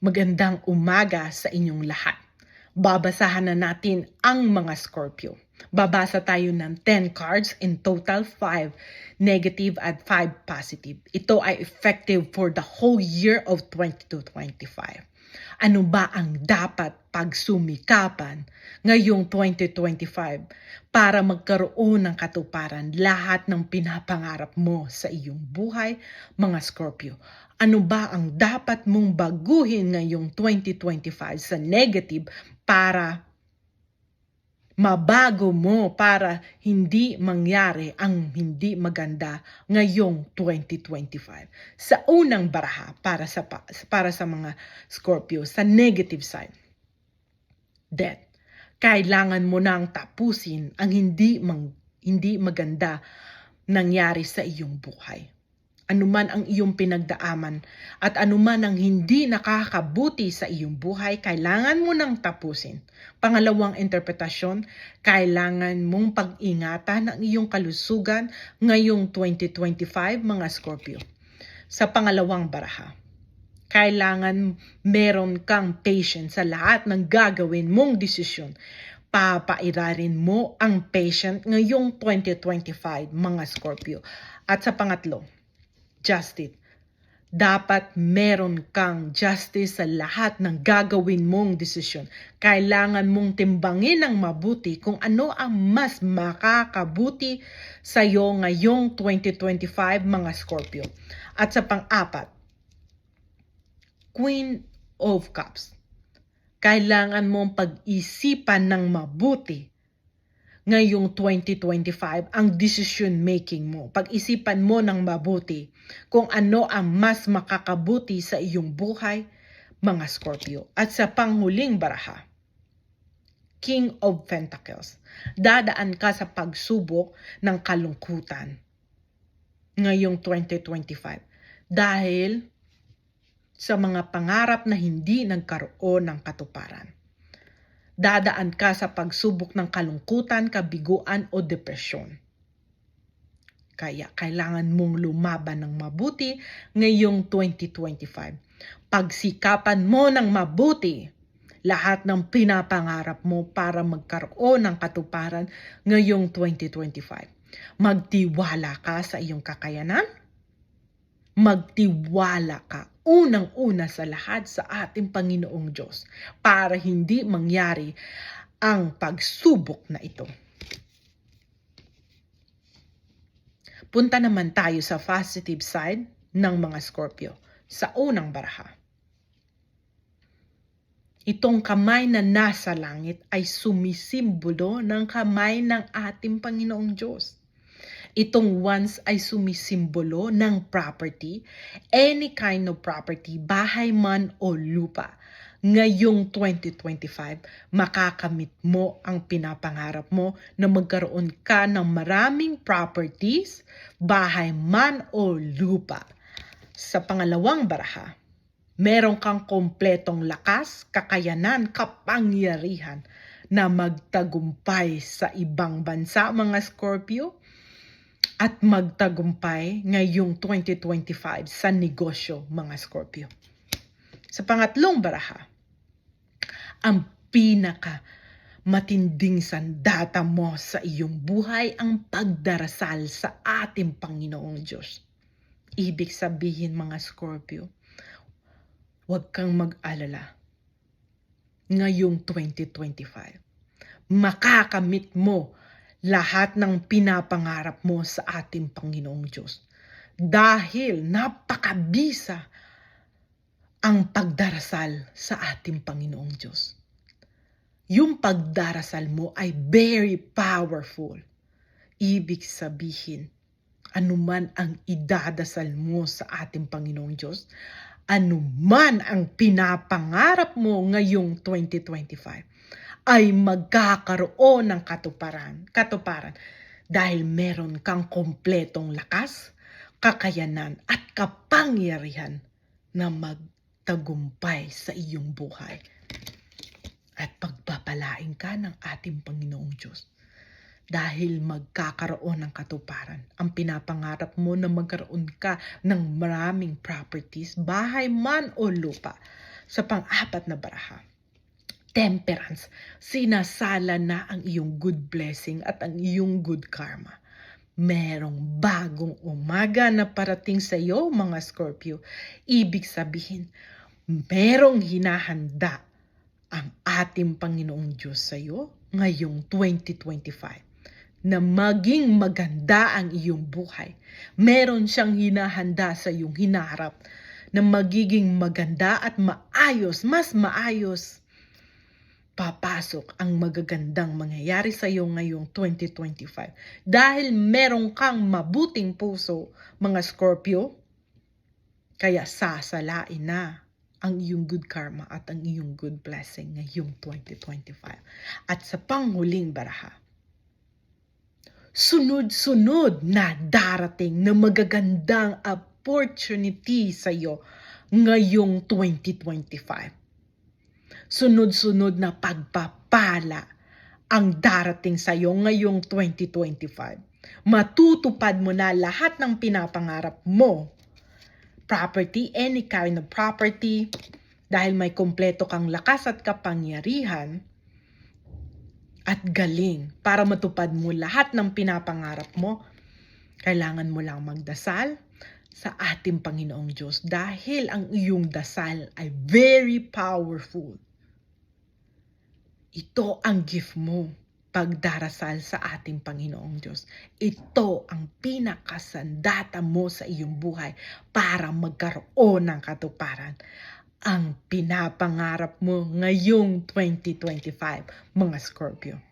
Magandang umaga sa inyong lahat. Babasahan na natin ang mga Scorpio. Babasa tayo ng 10 cards, in total 5 negative at 5 positive. Ito ay effective for the whole year of 2025. Ano ba ang dapat pagsumikapan ngayong 2025 para magkaroon ng katuparan lahat ng pinapangarap mo sa iyong buhay, mga Scorpio? Ano ba ang dapat mong baguhin ngayong 2025 sa negative para mabago mo, para hindi mangyari ang hindi maganda ngayong 2025. Sa unang baraha para sa mga Scorpio, sa negative side, death. Kailangan mo nang tapusin ang hindi maganda nangyari sa iyong buhay. Anuman ang iyong pinagdaaman at anuman ang hindi nakakabuti sa iyong buhay, kailangan mo nang tapusin. Pangalawang interpretasyon, kailangan mong pag-ingatan ang iyong kalusugan ngayong 2025, mga Scorpio. Sa pangalawang baraha, kailangan meron kang patience sa lahat ng gagawin mong desisyon. Papairarin mo ang patient ngayong 2025, mga Scorpio. At sa pangatlo, justice. Dapat meron kang justice sa lahat ng gagawin mong desisyon. Kailangan mong timbangin ng mabuti kung ano ang mas makakabuti sa iyo ngayong 2025, mga Scorpio. At sa pang-apat, Queen of Cups. Kailangan mong pag-isipan ng mabuti ngayong 2025 ang decision making mo. Pag-isipan mo ng mabuti kung ano ang mas makakabuti sa iyong buhay, mga Scorpio. At sa panghuling baraha, King of Pentacles. Dadaan ka sa pagsubok ng kalungkutan ngayong 2025 dahil sa mga pangarap na hindi nagkaroon ng katuparan. Dadaan ka sa pagsubok ng kalungkutan, kabiguan o depresyon. Kaya kailangan mong lumaban ng mabuti ngayong 2025. Pagsikapan mo ng mabuti lahat ng pinapangarap mo para magkaroon ng katuparan ngayong 2025. Magtiwala ka sa iyong kakayanan. Magtiwala ka unang-una sa lahat sa ating Panginoong Diyos para hindi mangyari ang pagsubok na ito. Punta naman tayo sa positive side ng mga Scorpio sa unang baraha. Itong kamay na nasa langit ay sumisimbolo ng kamay ng ating Panginoong Diyos. Itong wands ay sumisimbolo ng property, any kind of property, bahay man o lupa. Ngayong 2025, makakamit mo ang pinapangarap mo na magkaroon ka ng maraming properties, bahay man o lupa. Sa pangalawang baraha, meron kang kompletong lakas, kakayanan, kapangyarihan na magtagumpay sa ibang bansa, mga Scorpio, at magtagumpay ngayong 2025 sa negosyo, mga Scorpio. Sa pangatlong baraha, ang pinaka matinding sandata mo sa iyong buhay ang pagdarasal sa ating Panginoong Diyos. Ibig sabihin, mga Scorpio, huwag kang mag-alala. Ngayong 2025, makakamit mo lahat ng pinapangarap mo sa ating Panginoong Diyos. Dahil napakabisa ang pagdarasal sa ating Panginoong Diyos. Yung pagdarasal mo ay very powerful. Ibig sabihin, anuman ang idadasal mo sa ating Panginoong Diyos, anuman ang pinapangarap mo ngayong 2025, ay magkakaroon ng katuparan dahil meron kang kompletong lakas, kakayanan at kapangyarihan na magtagumpay sa iyong buhay. At pagpapalain ka ng ating Panginoong Diyos dahil magkakaroon ng katuparan. Ang pinapangarap mo na magkaroon ka ng maraming properties, bahay man o lupa. Sa pang-apat na baraha, Temperance. Sinasala na ang iyong good blessing at ang iyong good karma. Merong bagong umaga na parating sa iyo, mga Scorpio. Ibig sabihin, merong hinahanda ang ating Panginoong Diyos sa iyo ngayong 2025 na maging maganda ang iyong buhay. Meron siyang hinahanda sa iyong hinaharap na magiging maganda at maayos, mas maayos. Papasok ang magagandang mangyayari sa iyo ngayong 2025. Dahil meron kang mabuting puso, mga Scorpio, kaya sasalain na ang iyong good karma at ang iyong good blessing ngayong 2025. At sa panghuling baraha, sunod-sunod na darating na magagandang opportunity sa iyo ngayong 2025. Sunod-sunod na pagpapala ang darating sa iyo ngayong 2025. Matutupad mo na lahat ng pinapangarap mo. Property, any kind of property, dahil may kompleto kang lakas at kapangyarihan at galing para matupad mo lahat ng pinapangarap mo. Kailangan mo lang magdasal sa ating Panginoong Diyos dahil ang iyong dasal ay very powerful. Ito ang gift mo pagdarasal sa ating Panginoong Diyos. Ito ang pinakasandata mo sa iyong buhay para magkaroon ng katuparan. Ang pinapangarap mo ngayong 2025, mga Scorpio.